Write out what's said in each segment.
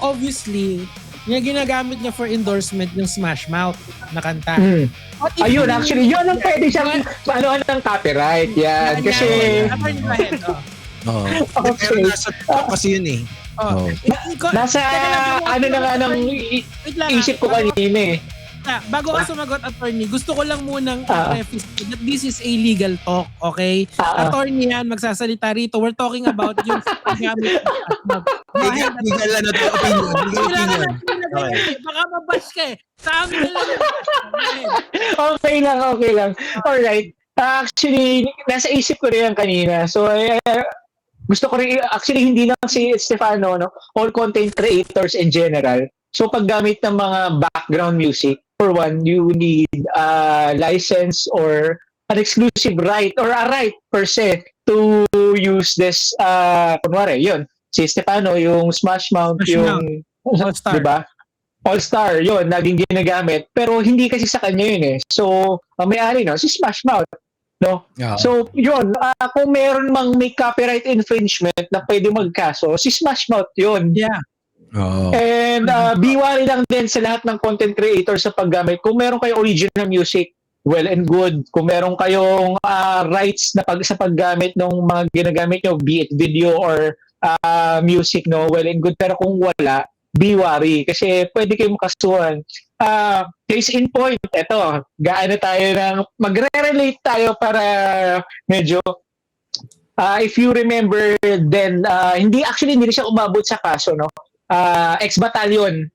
obviously, yung ginagamit niya for endorsement yung Smash Mouth na kanta. Ayun, actually, yun ang pwede siyang ng copyright. Yan. Kasi... Pero nasa TikTok kasi yun eh. Nasa isip ko kanina eh. Bago ka sumagot, attorney, gusto ko lang munang preface that this is a legal talk, okay? Attorney yan, magsasalita rito. We're talking about yung paggamit. Legal na to, opinion. Baka mabash ka eh. Sa amin na lang. Okay lang. Alright. Actually, nasa isip ko rin yan kanina. So, gusto ko rin, actually, hindi lang si Stefano, no? All content creators in general. So, paggamit ng mga background music, for one, you need a license or an exclusive right or a right per se to use this, kunwari, yun. Si Stefano, yung Smash Mouth, yung All-Star. Diba? All-Star, yun, naging ginagamit. Pero hindi kasi sa kanya yun eh. So, ang may-ari no, si Smash Mouth. No? Yeah. So, yun, kung meron mang may copyright infringement na pwede magkaso, si Smash Mouth yun. Yeah. And biwari lang din sa lahat ng content creators sa paggamit. Kung meron kayo original music, well and good. Kung meron kayong rights na sa paggamit ng mga ginagamit nyo, be it video or music, no, well and good. Pero kung wala, biwari. Kasi pwede kayong makasuhan. Case in point, eto, magre-relate tayo para medyo if you remember then hindi siya umabot sa kaso, no? X-Battalion.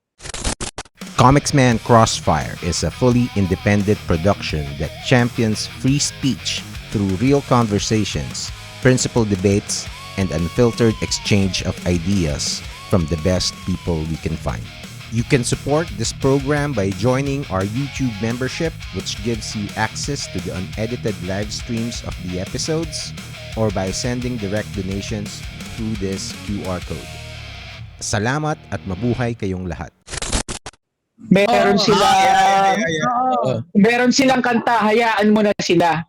Comicsman Crossfire is a fully independent production that champions free speech through real conversations, principled debates, and unfiltered exchange of ideas from the best people we can find. You can support this program by joining our YouTube membership, which gives you access to the unedited live streams of the episodes, or by sending direct donations through this QR code. Salamat at mabuhay kayong lahat. Meron meron silang kanta, hayaan mo na sila.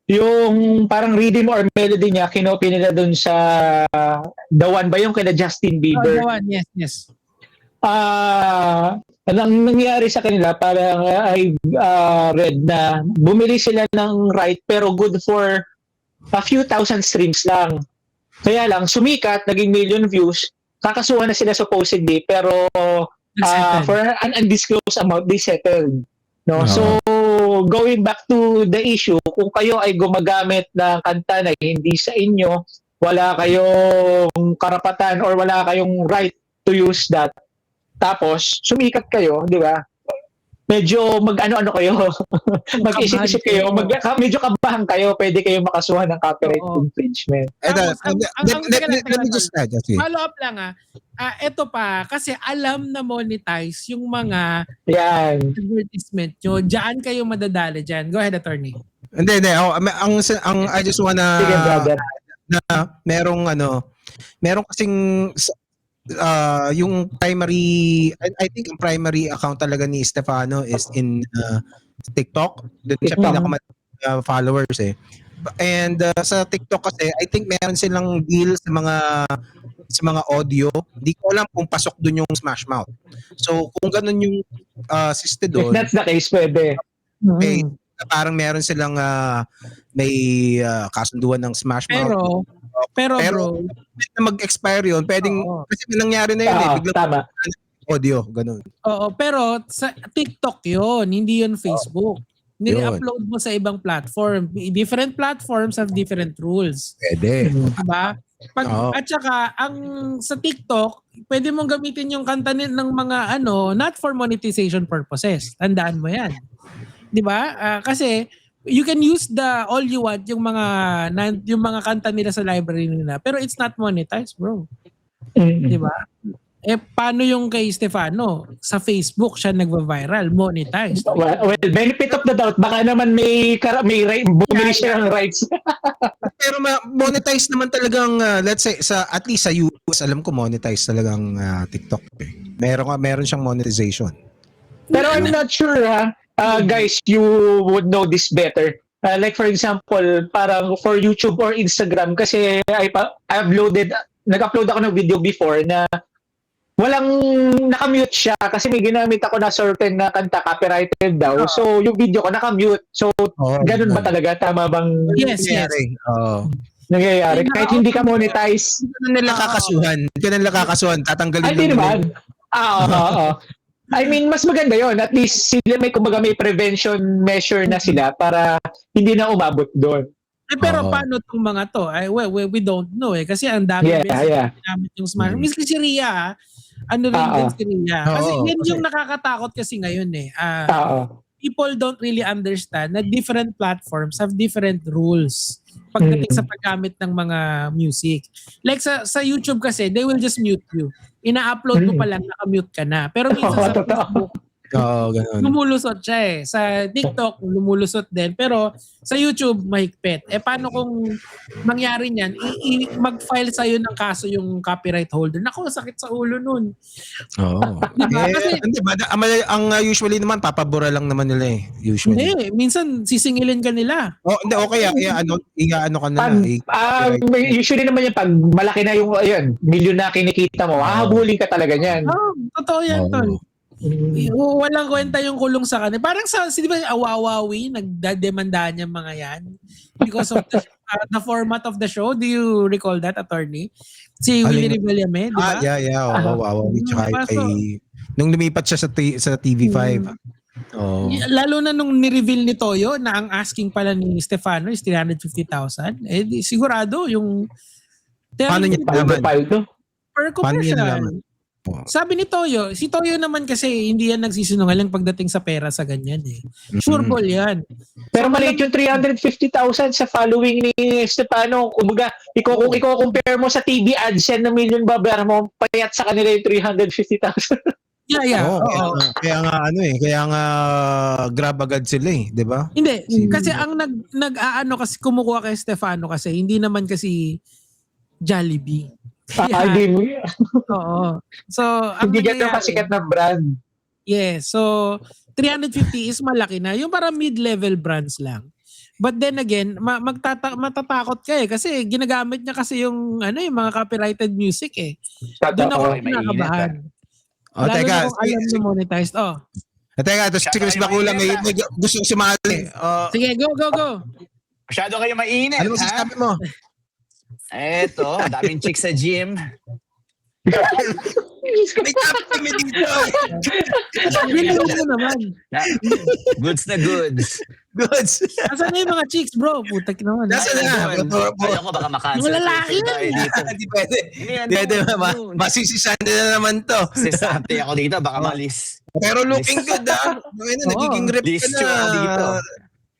Yung parang rhythm or melody niya, kinopy nila dun sa The One ba yung kina Justin Bieber? The One, yes. Anong nangyari sa kanila, parang I read na bumili sila ng right pero good for a few thousand streams lang. Kaya lang, sumikat, naging million views, kakasuhan na sila supposedly, pero for an undisclosed amount, they settled. No? So, going back to the issue, kung kayo ay gumagamit ng kanta na hindi sa inyo, wala kayong karapatan or wala kayong right to use that, tapos, sumikat kayo, di ba? Medyo mag-ano-ano kayo, mag-isip-isip kayo, medyo kabahan kayo, pwede kayo makasuhan ng copyright infringement. Let me just add. Follow up lang ito pa, kasi alam na monetize yung mga advertisement nyo. Diyan kayo madadali dyan. Go ahead, attorney. Hindi. Ang I just wanna na merong kasing yung primary, I think ang primary account talaga ni Stefano is in TikTok. Doon siya pinaka followers eh. And sa TikTok kasi, I think meron silang deal sa mga audio. Hindi ko alam kung pasok doon yung Smash Mouth. So kung ganun yung system doon. If that's the case, pwede. Okay, parang meron silang may kasunduan ng Smash Mouth. Pero bro, na mag-expire yun, pwedeng, kasi nangyari na yun biglang tama. Audio, ganun. Oo, pero sa TikTok yun, hindi yun Facebook. Nire-upload mo sa ibang platform. Different platforms have different rules. Pwede. Diba? At saka, sa TikTok, pwede mong gamitin yung kanta ng mga not for monetization purposes. Tandaan mo yan. Diba? Kasi, you can use all you want yung mga kanta nila sa library nila, pero it's not monetized, bro. Di ba? Paano yung kay Stefano? Sa Facebook siya nagva-viral, monetized. Well, benefit of the doubt, baka naman may bumili siya ng rights. Pero monetized naman talagang let's say at least sa US, alam ko monetized talagang TikTok. Meron siyang monetization. Pero I'm not sure guys, you would know this better. Like for example, parang for YouTube or Instagram, kasi I uploaded nag-upload ako ng video before na walang nakamute siya kasi may ginamit ako na certain na kanta copyrighted daw. So, yung video ko nakamute. So, ganun ba talaga? Tama bang Yes. Oo. nangyayari? Kahit hindi ka monetize. Hindi ka nila kakasuhan. Tatanggalin Ay, hindi lang naman. Oo. I mean, mas maganda yon. At least sila kumbaga may prevention measure na sila para hindi na umabot doon. Pero paano itong mga to? We don't know kasi ang dami ginamit yung smart. Miski si Ria, ano rin din si Ria. Kasi yan yung nakakatakot kasi ngayon people don't really understand na different platforms have different rules pagdating sa paggamit ng mga music. Like sa YouTube kasi, they will just mute you. Ina-upload mo pa lang, naka-mute ka na. Pero minsan sa Facebook, ganun. lumulusot siya eh. Sa TikTok, lumulusot din. Pero sa YouTube, mahigpit. Paano kung mangyari niyan, mag-file sa'yo ng kaso yung copyright holder? Naku, sakit sa ulo nun. Diba? Kasi, ang usually naman, papabura lang naman nila usually. Hindi, minsan sisingilin ka nila. Hindi, okay. Ano ka na Usually naman yung pag malaki na yung, milyon na kinikita mo, hahabulin ka talaga niyan. Totoo yan, tol. Walang kwenta yung kulong sa kanila. Parang di ba Awawawi, nagdademandaan yung mga yan because of the format of the show. Do you recall that, attorney? Si Willie Revillame, di ba? Yeah. Awawawi. Tsaka nung lumipat siya sa TV5. Lalo na nung ni-reveal ni Toyo na ang asking pala ni Stefano is 350,000. Sigurado yung... Paano niya naman? Per commercial. Sabi ni Toyo, si Toyo naman kasi hindi yan nagsisinungaling pagdating sa pera sa ganyan Sure ball yan. Pero maliit yung 350,000 sa following ni Stefano. Kumbaga, kung i-compare mo sa TV ads yan na million babayaran mo, payat sa kanila yung 350,000. Yeah. Kaya nga grab agad sila di ba? Hindi, kasi ang kasi kumukuha kay Stefano kasi hindi naman kasi Jollibee. Oo. So, hindi ganun kasikat na brand. Yes. So, 350 is malaki na. Yung para mid-level brands lang. But then again, matatakot ka kasi ginagamit niya kasi yung yung mga copyrighted music Doon ako kinakabahan. Lalo na kung alam na monetized. Teka, ito si Chris Bakula may gustong sumali. Sige, go. Masyado kayo mainit, Ano masasabi mo? Eto, daming chicks sa gym. May topic kami dito. Bilang mo naman. Goods na goods. Asan na yung mga chicks, bro? Putak naman. Nasaan na? Ayoko baka makancel. Yung lalaki dito. Hindi pwede. Masisisan na naman to. Sisante ako dito, baka malis. Pero looking good nagiging rip ka na. Dito.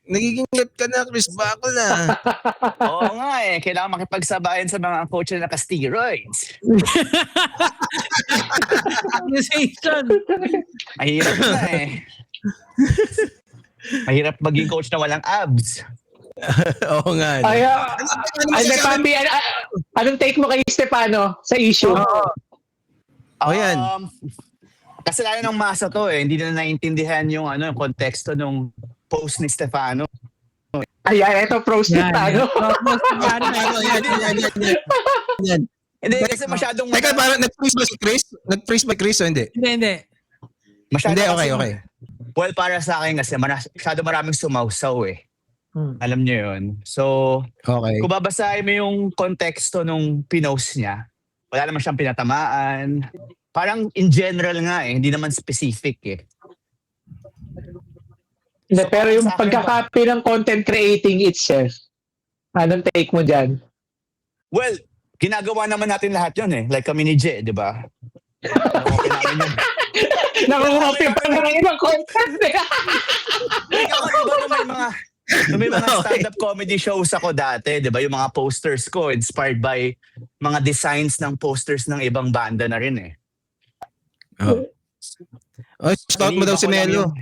Nagiging rip ka na, Chris Bakula. Oo nga kailangan makipagsabayan sa mga coach na naka-steroids. Accusation. Mahirap na Mahirap maging coach na walang abs. Oo nga. Anong take mo kay Stefano sa issue? Yan. Kasalanan ng masa to hindi na naintindihan yung yung konteksto ng post ni Stefano. Ito pros ni Stefano. Yan. Hindi kasi masyadong Teka, parang nag-freeze ba si Chris? Nag-freeze ba Chris o hindi? Hindi. Masyado okay. Well, para sa akin kasi masyado maraming sumausaw Alam niyo yun. So, okay. Kung babasahin mo yung konteksto nung pinost niya, wala naman siyang pinatamaan. Parang in general nga hindi naman specific Pero yung pagka-copy ng content creating itself, anong take mo dyan? Well, ginagawa naman natin lahat yun Like kami ni Jay, di ba? Okay namin yun. Nakukopy pa na rin ang content may mga stand-up comedy shows ako dati, di ba? Yung mga posters ko inspired by mga designs ng posters ng ibang banda na rin Scout mo daw si Melo.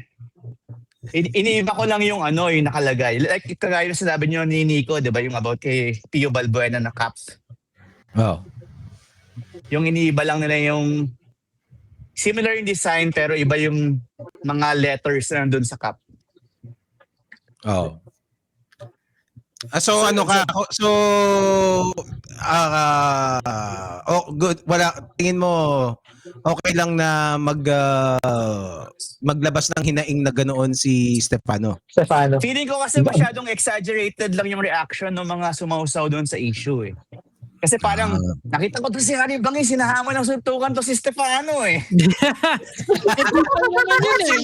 Iniiba ko lang yung yung nakalagay. Like kagaya na sinabi niyo ni Nico, 'di ba, yung about kay Pio Balbuena na cap. Yung iniiba lang nila yung similar in design pero iba yung mga letters na nandun sa cap. So ano ka? So good. Wala tingin mo okay lang na maglabas ng hinaing na ganoon si Stefano. Feeling ko kasi masyadong exaggerated lang yung reaction ng mga sumausaw doon sa issue eh. Kasi parang nakita ko to si Harry Bangin, sinahamon ng suntukan to si Stefano eh.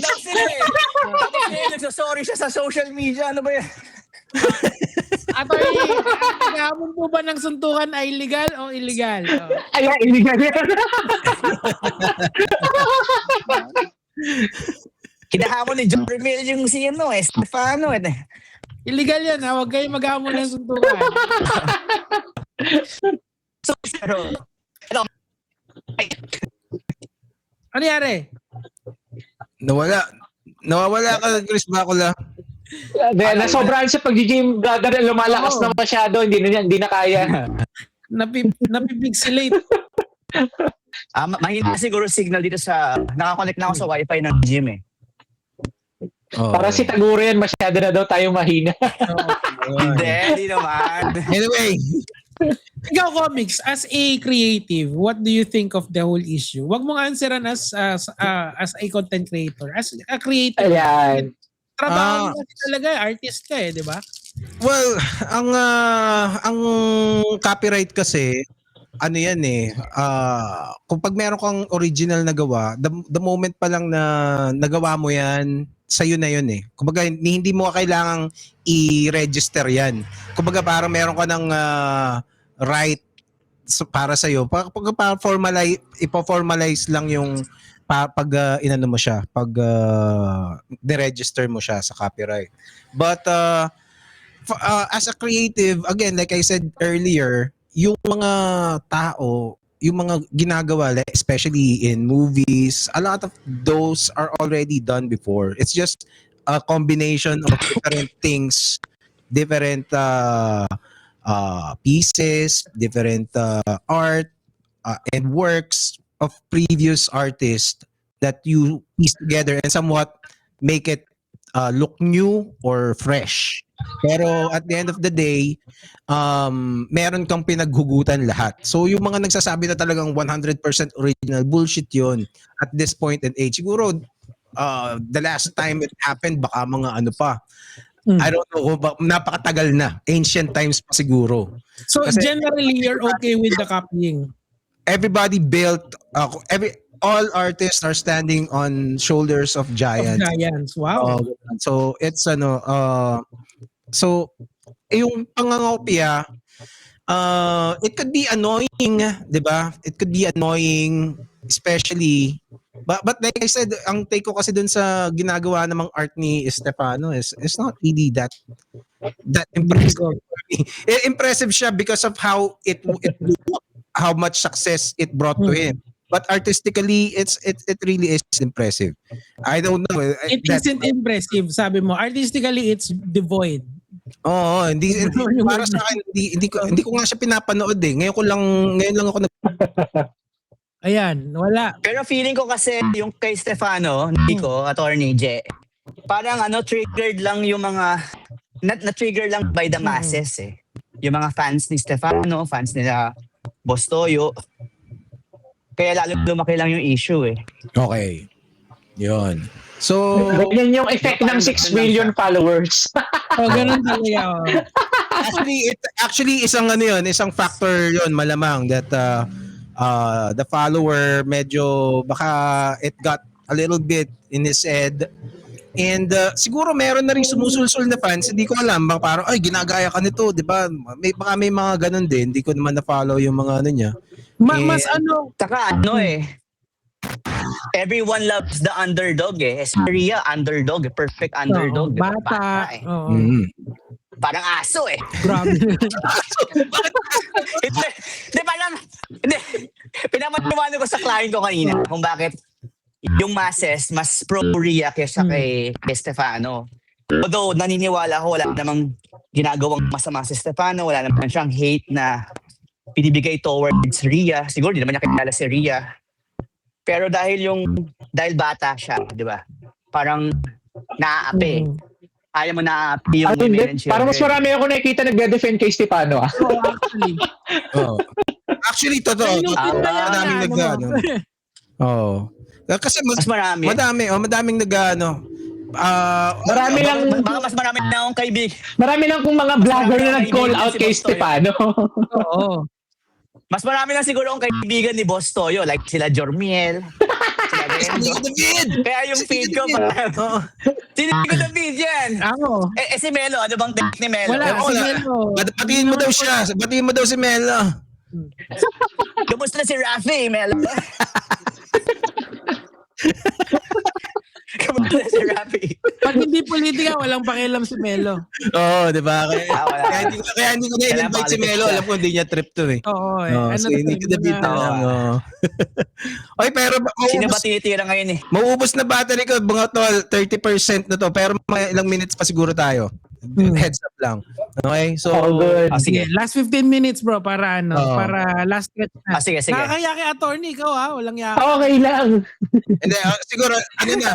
Tapos nagsasorry siya sa social media. Ano ba yan? Attorney, naghahamon po ba ng suntukan ay legal o illegal? Ay, illegal yan. Kinahamon ni John Remil yung si Stefano eh. Illegal yan ha, huwag kayo maghamon ng suntukan. So, pero, Ano yari? Nawawala ka, Chris Bacula. Nasobrahan sa pag-gym, brother, lumalakas na masyado, hindi na kaya. Napipixelate. mahina siguro signal dito sa, nakakonect na ako sa wifi ng gym eh. Para si Taguro yan, masyado na daw tayo mahina. Hindi naman. Anyway, Ikaw, Comics, as a creative, what do you think of the whole issue? Wag mong answeran as a content creator. As a creator, Ayan. trabaho mo kasi talaga, artist ka di ba? well, ang copyright kasi ano yan kung pag meron kang original na gawa, the moment pa lang na nagawa mo yan, sa'yo na yun eh. Kumbaga, hindi mo kailangang i-register yan. Kumbaga, parang meron ka ng right para sa'yo. Pag ipo-formalize lang yung pag inano mo siya, pag de-register mo siya sa copyright. But as a creative, again, like I said earlier, yung mga tao, yung mga ginagawa, like especially in movies, a lot of those are already done before. It's just a combination of different things, different pieces, different art and works of previous artists that you piece together and somewhat make it look new or fresh. Pero at the end of the day, meron kang pinaghugutan lahat. So yung mga nagsasabi na talagang 100% original, bullshit yun at this point and age. Siguro, the last time it happened, baka mga ano pa. I don't know, napakatagal na. Ancient times pa siguro. So Kasi generally, you're okay with the copying? Everybody built, all artists are standing on shoulders of giants. Of giants, wow. So it's so yung pangangopia, it could be annoying, 'di ba? It could be annoying, especially but like I said, ang take ko kasi dun sa ginagawa namang art ni Stefano is not really that impressive. Impressive siya because of how how much success it brought to him. But artistically, it really is impressive. I don't know. It isn't impressive, sabi mo. Artistically, it's devoid. Oo, hindi para sa akin hindi ko nga siya pinapanood eh. Ngayon lang ako Ayan, wala. Pero feeling ko kasi yung kay Stefano, Nico, Attorney Je, parang triggered lang yung mga na-trigger lang by the masses eh. Yung mga fans ni Stefano, fans nila Boss Toyo. Kaya lalo lumaki lang yung issue eh. Okay. Yun. So, ganyan yung effect ng 6 million followers. Ganun talaga. actually isang isang factor yun malamang that the follower medyo baka it got a little bit in his head. And siguro meron na rin sumusulsul na fans, hindi ko alam, baka parang ay ginagaya ka nito, 'di ba? May mga ganun din, hindi ko naman na-follow yung mga niya. Mas Saka everyone loves the underdog eh. Ria, underdog, perfect underdog. Bata. Parang aso eh. Grabe. Hindi. Pinamatiwala ko sa client ko kanina kung bakit yung masses mas pro-Ria kaysa kay Stefano. Although naniniwala ko wala namang ginagawang masama si Stefano, wala naman siyang hate na pinibigay towards Ria. Siguro di naman niya kilala si Ria. Pero dahil bata siya, di ba? Parang naaapi. Ayaw mo na yung Ano, women and hindi. Parang mas children. marami ako nakikita nagde-defend kay Stefano. So, actually. Oo. Actually, totoo. Ayun yung Ah, tindayan Madaming na, nag-ano. Oo. Kasi Mas marami. madaming nag-ano. Marami lang, Baka mas marami na akong kaibig. marami lang kung mga vlogger na nag-call out kay Si Boss Toyo. Stefano. Oo. Mas marami na siguro akong kaibigan ni Boss Toyo. Like sila Jormiel. Sila Rendo. David! Kaya yung feed ko Oo. Sino ko David yan? Ako. Si Melo, ano bang take ni Melo? Wala, Oo, si wala. Melo. Batiin mo daw siya. Batiin mo daw si Melo. Kumusta na si Rafi, Melo? Kumusta na si Rafi? Pag hindi politika, walang pakialam si Melo. Oo, di ba? Wala. Kaya hindi ko na-invite si Melo. Alam ko hindi niya trip to eh. Oo eh. Oo, so hindi ko David na lang. Oo. Oy, pero Sino ba tinitira ngayon eh? mauubos na battery ko. Mga tol, 30% na to. Pero may ilang minutes pa siguro tayo. Heads up lang. Okay? So, Oh, good. Sige. Last 15 minutes bro para Oo. para last stretch na. Sige. Nakakaya kay attorney ikaw ha, walang yaka. Okay lang. hindi, siguro, ano na,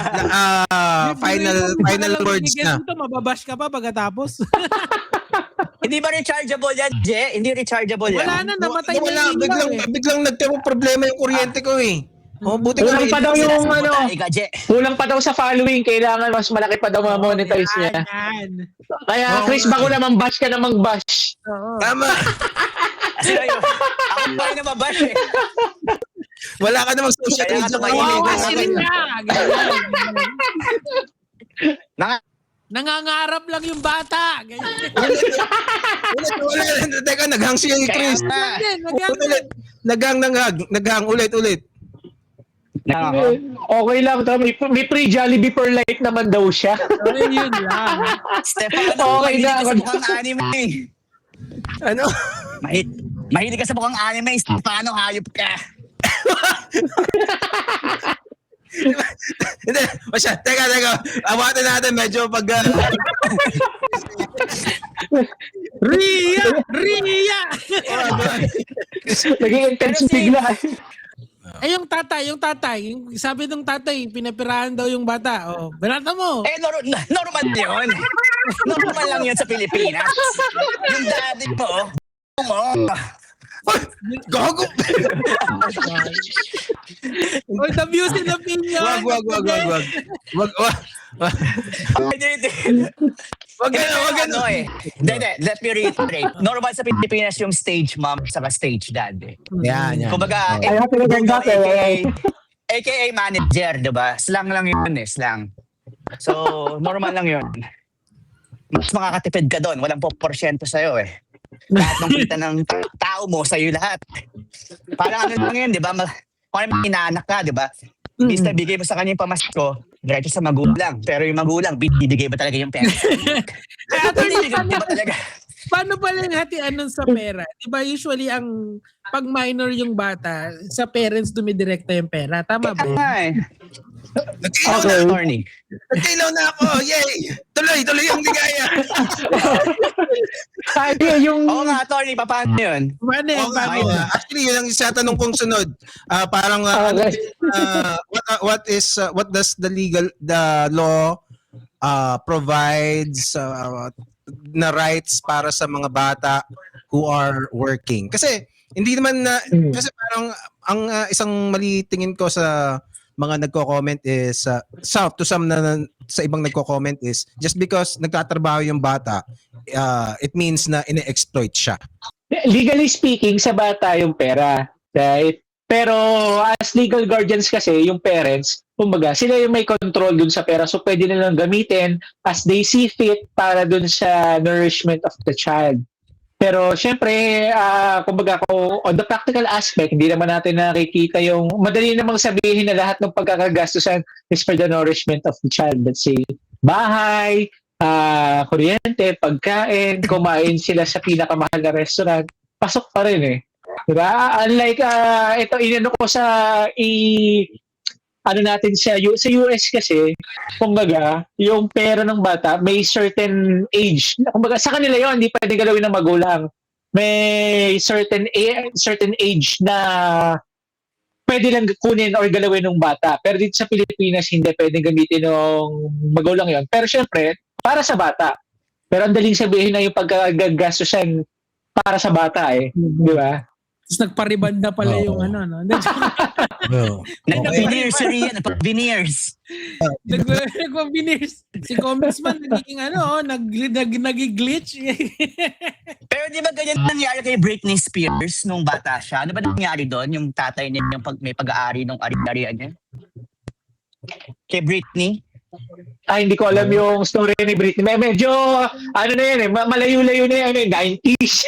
final words na. Dito, mababash ka pa pagkatapos. Hindi ba rechargeable yan, Je? Hindi rechargeable yan. Wala na, namatay na Wala, yung ilaw eh. biglang nagkaroon problema yung kuryente ko eh. Oh, buti ko Kulang pa daw yung ano, Ika, Je. kulang pa daw sa following. Kailangan mas malaki pa daw ma-monetize niya. Yan. Kaya Chris, bago naman bash ka namang bash. Oo. Tama. Kasi kayo, ako pa rin nababash eh. Wala ka namang social Kaya nga media tumayo ngayon. eh. Wawas rin na. Ganyan. Naka, Nangangarap lang yung bata. Ganyan. Wala. Teka, naghang siya ni Chris. kaya Yan, Ulit. Naghang ulit. Naka, Okay lang to. May free Jollibee per life naman daw siya. Yun lang. Stefano, Okay mahilig na, ka sa wag- mukhang anime eh. Ano? Mahilig ka sa mukhang anime, Stefano, hayop ka. Hindi. Teka. Awatin natin medyo pag... Ria! Naging intense Pero si- bigla. Yung tatay, sabi ng tatay, pinapirahan daw yung bata. Oh, binata mo. Normal yun. Normal lang yun sa Pilipinas. Yung daddy mo, Gago! Or the views and opinion. Wag. Wag Ano eh. Hindi, let me reiterate. Normal sa Pilipinas yung stage mom saka stage dad eh. Yan. Kumbaga, Ay, happy na ganda, AKA manager, diba? Slang lang yun eh, slang. So, normal lang yun. Mas makakatipid ka doon. Walang porsyento sa'yo eh. Lahat ng kita ng tao mo, sa'yo lahat. Parang ano lang yun, di ba? Kung ano may inaanak ka, di ba? Imbis na bigay mo sa kanya yung pamasko, diretso sa magulang. Pero yung magulang, binibigay ba talaga yung pera? Binibigay ba talaga? Paano pala yung hatian nun sa pera? Diba usually ang pag minor yung bata, sa parents dumidirekta yung pera. Tama ba? Ay, Nagkailaw na. Okay. attorney. Nagkailaw na ako. Yay! Tuloy ang ligaya. Sabi yung... Oo nga, attorney, paano yun? Paano yan? Oo nga, Paano oo yan? nga. Actually, yun ang isa tanong kong sunod. Parang what does the law provides na rights para sa mga bata who are working? Kasi hindi naman na kasi parang ang isang mali tingin ko sa mga nagko-comment is sa ibang nagko-comment is just because nagtatrabaho yung bata, it means na ine-exploit siya. Legally speaking, sa bata yung pera. Right? Pero as legal guardians kasi, yung parents, kumbaga, sila yung may control dun sa pera. So pwede nilang gamitin as they see fit para dun sa nourishment of the child. Pero syempre, kumbaga kung on the practical aspect, hindi naman natin nakikita yung, madali namang sabihin na lahat ng pagkakagastusan is for the nourishment of the child. Let's say, bahay, kuryente, pagkain, kumain sila sa pinakamahal na restaurant, pasok pa rin eh. Diba? Unlike, ito inano ko sa ano natin sa US kasi, kumbaga, yung pera ng bata may certain age. Kumbaga, sa kanila yon hindi pwede galawin ng magulang. May certain age na pwede lang kunin or galawin ng bata. Pero dito sa Pilipinas, hindi pwede gamitin ng magulang yon. Pero syempre, para sa bata. Pero ang daling sabihin na yung pagkagagastos yan para sa bata di ba? Tapos nagpariband na pala yung Oo. ano, no? Well, Nag-veneers, veneers. Nagpa-veneers. Si Congressman nagiging nag-glitch. Pero di ba ganyan nangyari kay Britney Spears nung bata siya? Ano ba nangyari doon? Yung tatay niya, yung may pag-aari ng ari-arian niya? Kay Britney? Hindi ko alam yung story ni Britney. Medyo, ano na yan malayo-layo na yan 90s.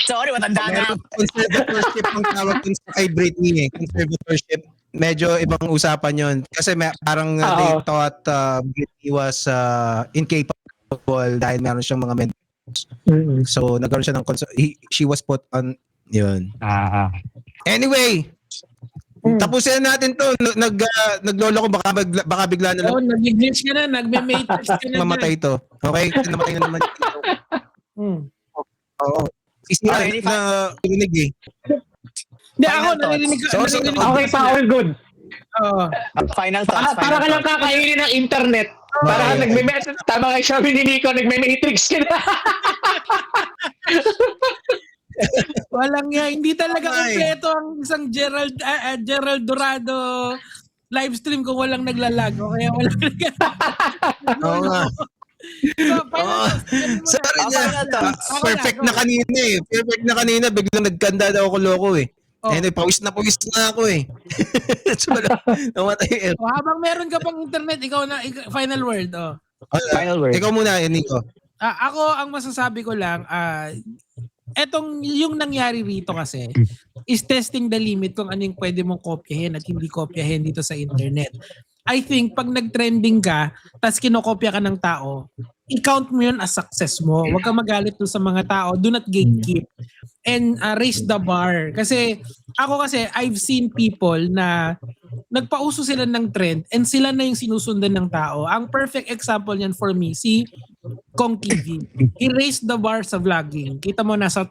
Sorry, matanda na. Conservatorship ang tawag dun sa kay Britney Conservatorship. Medyo ibang usapan yon. Kasi parang they thought Britney was incapable dahil meron siyang mga So, nagkaroon siya ng she was put on yun. Anyway, tapusin natin to. Naglolo ko baka bigla na lang nag-glitch ka na, nagme-matrix ka na. mamatay to. Okay, namatay na naman. Oo. Isira na rinig eh. Hindi, ako narinig ko. Okay pa, all good. Final thoughts. Para ka lang kakainin ng internet. Para ka tama kayo sabi ni Nico, nagme-matrix ka na. Walang hindi talaga kompleto ang isang Gerald Dorado live stream kung walang naglalag. Kaya walang Oo nga. Sorry na. Perfect na kanina eh. Perfect na kanina. Biglang nagkanda daw ako loko eh. Pawis na ako eh. So, namatay eh. Habang meron ka pang internet, ikaw na, final word. Final word. Ikaw muna, Nico. Ako, ang masasabi ko lang, yung nangyari rito kasi, is testing the limit kung ano yung pwede mong kopyahin at hindi kopyahin dito sa internet. I think pag nag-trending ka, tas kinokopya ka ng tao, i-count mo yun as success mo. Huwag kang magalit dun sa mga tao. Do not gatekeep. And raise the bar. Kasi, I've seen people na nagpauso sila ng trend and sila na yung sinusundan ng tao. Ang perfect example niyan for me, si Kong TV. He raised the bar sa vlogging. Kita mo, nasa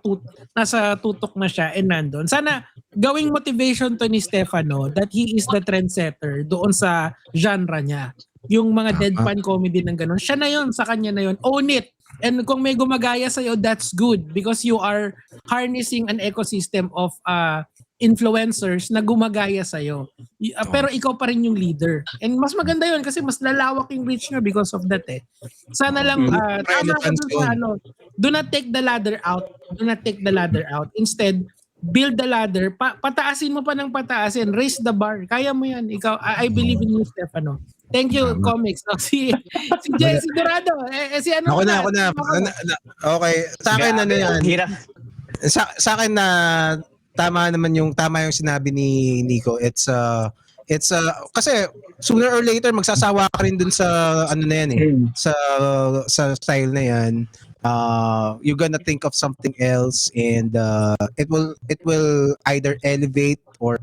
tutok na siya and nandun. Sana, gawing motivation to ni Stefano that he is the trendsetter doon sa genre niya. Yung mga deadpan comedy ng ganun. Siya na yun, sa kanya na yun. Own it. And kung may gumagaya sa'yo, that's good because you are harnessing an ecosystem of influencers na gumagaya sa'yo. Pero ikaw pa rin yung leader. And mas maganda yun kasi mas lalawak yung reach nyo because of that eh. Sana lang, tama ka dun sa do not take the ladder out. Do not take the ladder out. Instead, build the ladder. Pataasin mo pa ng pataasin. Raise the bar. Kaya mo yan. Ikaw, I believe in you, Stefano. Thank you, comics. Si Dorado. Ako na. Okay. Sa akin, ano yan? Sa akin na tama yung sinabi ni Nico. It's kasi sooner or later magsasawa ka rin dun sa ano na yan eh. Sa style na yan. You're gonna think of something else and it will either elevate or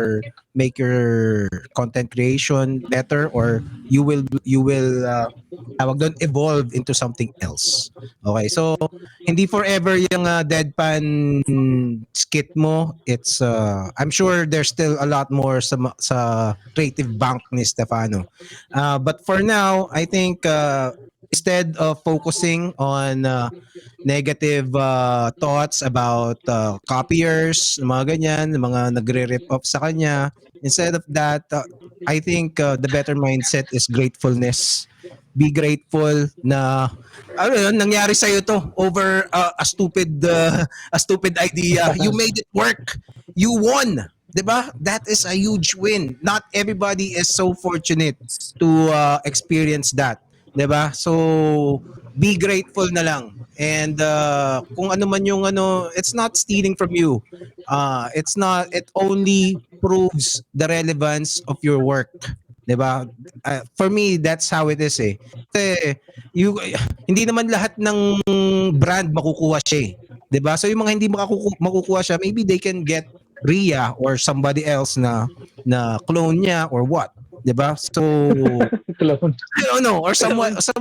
make your content creation better or you will evolve into something else. Okay, so hindi forever yung deadpan skit mo. It's I'm sure there's still a lot more sa creative bank ni Stefano. But for now, I think instead of focusing on negative thoughts about copiers, mga ganyan, mga nagre-rip off sa kanya, instead of that, I think the better mindset is gratefulness. Be grateful na nangyari sa iyo to over a stupid idea. You made it work. You won. 'Di ba? That is a huge win. Not everybody is so fortunate to experience that. 'Di ba? So be grateful na lang. And kung ano man yung it's not stealing from you. It only proves the relevance of your work. 'Di ba? For me, that's how it is eh. Kasi hindi naman lahat ng brand makukuha siya eh. 'Di ba? So yung mga hindi makukuha siya, maybe they can get Ria or somebody else na clone niya or what. 'Di ba? So Clone. I don't know, or someone else.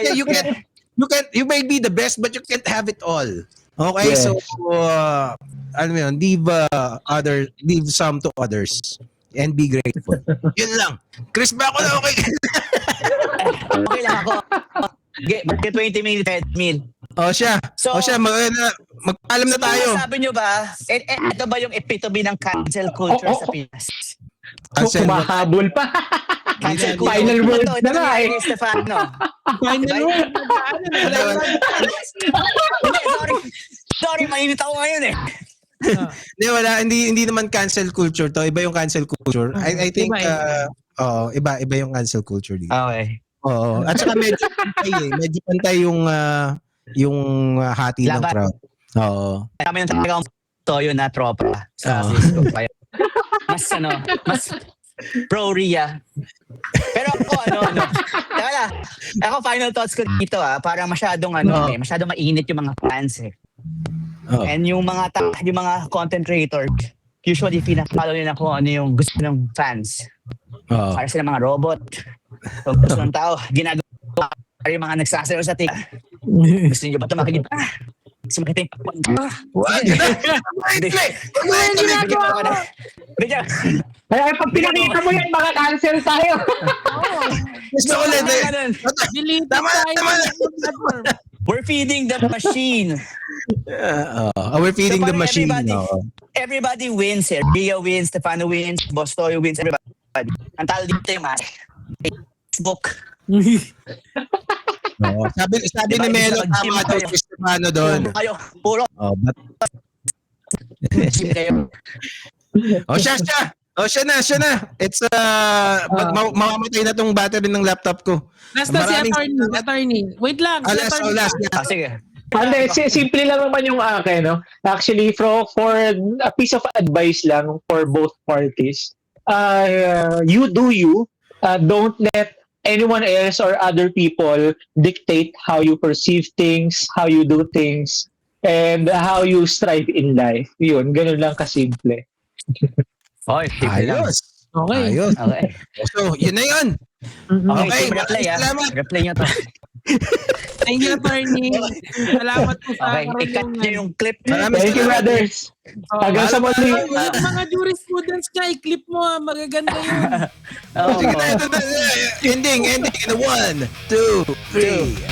Yeah, you may be the best but you can't have it all. Okay? Yes. So leave some to others and be grateful. Yun lang. Chris, ba ako na okay? Okay lang ako. Mag 20 minutes treadmill. O siya. So, Magpaalam na tayo. Sabi nyo ba, ito ba yung epitome ng cancel culture sa Pinas? Cancel mo. Kumahabol pa. Cancel culture. Final word Ito na nga eh. ni Stefano. Final word. Sorry, mainit ako ngayon eh. Hindi naman cancel culture to. Iba yung cancel culture. I think Iba, iba yung cancel culture dito. Okay. Oo. At saka medyo pantay eh. Medyo pantay yung hati ng Laban. crowd. Oo. Kami yung talagang toyo na tropa sa Facebook. Mas pro-Ria. Pero ako, teka lang. Ako, final thoughts ko dito parang masyadong masyadong mainit yung mga fans eh. Oo. And yung mga content creators, usually pinapalo nila kung ano yung gusto ng fans. Oo. Para sila mga robot. Kung gusto ng tao, ginagawa. Para yung mga nagsasayaw sa TikTok. Gusto niyo ba ito makinig? Gusto makita yung Kaya pag pinakita mo yan, cancel tayo. Gusto ko ulit eh. delete Tama na. platform. We're feeding the machine. We're feeding So, the machine. everybody- Oo. Everybody wins eh. Ria wins, Stefano wins, Boss Toyo wins, everybody. Ang talo dito yung Facebook. Oo. Sabi Diba, ni Melo, isa tama mag-gym daw kayo. si Stefano doon. Kayo, puro But, gym kayo. siya na. It's, mamamatay na tong battery ng laptop ko. Last na si attorney. Wait lang. Si Last. attorney. Sige. Hindi, simple lang naman yung akin, no? Actually, for a piece of advice lang for both parties, you do you. Don't let anyone else or other people dictate how you perceive things, how you do things, and how you strive in life. Yun, ganun lang kasimple. Oy, simple lang. Ayos. Okay. Ayos. Okay. So, yun na yun. Okay, Okay, team replay salamat. Replay nyo to. Thank you, attorney. Salamat po sa Okay, ikat nyo yung clip. Thank you, brothers. Hanggang sa muli. Yung mga jurisprudence niya, i-clip mo. Magaganda yun. Oo. Ending in 1, 2, 3.